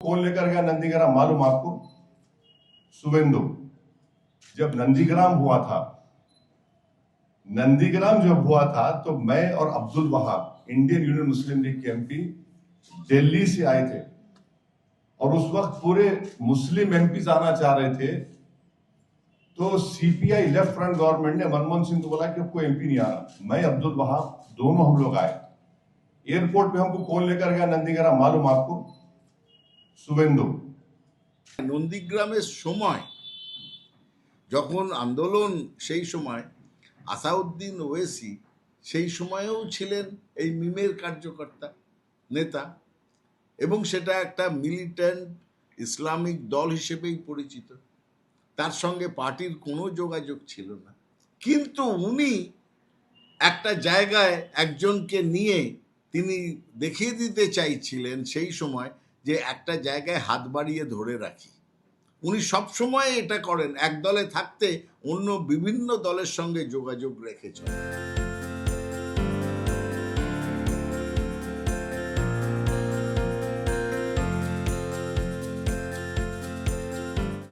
कौन लेकर गया नंदीग्राम मालूम आपको? शुभेंदु। जब नंदीग्राम जब हुआ था तो मैं और अब्दुल वहाब इंडियन यूनियन मुस्लिम लीग के एमपी दिल्ली से आए थे और उस वक्त पूरे मुस्लिम एमपी आना चाह रहे थे। तो सीपीआई लेफ्ट फ्रंट गवर्नमेंट ने मनमोहन सिंह को बोला कि कोई एमपी नहीं आ रहा। मैं अब्दुल वहाब दोनों हम लोग आए। एयरपोर्ट पे हमको कौन लेकर गया नंदीग्राम मालूम आपको? शुभेंदु। নন্দীগ্রামের সময় যখন আন্দোলন, সেই সময় আসাউদ্দিন ওয়েসি সেই সময়েও ছিলেন এই মিমের কার্যকর্তা নেতা, এবং সেটা একটা মিলিট্যান্ট ইসলামিক দল হিসেবেই পরিচিত। তার সঙ্গে পার্টির কোনো যোগাযোগ ছিল না, কিন্তু উনি একটা জায়গায় একজনকে নিয়ে তিনি দেখিয়ে দিতে চাইছিলেন সেই সময় যে একটা জায়গায় হাত বাড়িয়ে ধরে রাখি। উনি সবসময় এটা করেন, এক দলে থাকতে অন্য বিভিন্ন দলের সঙ্গে যোগাযোগ রেখে চলেন।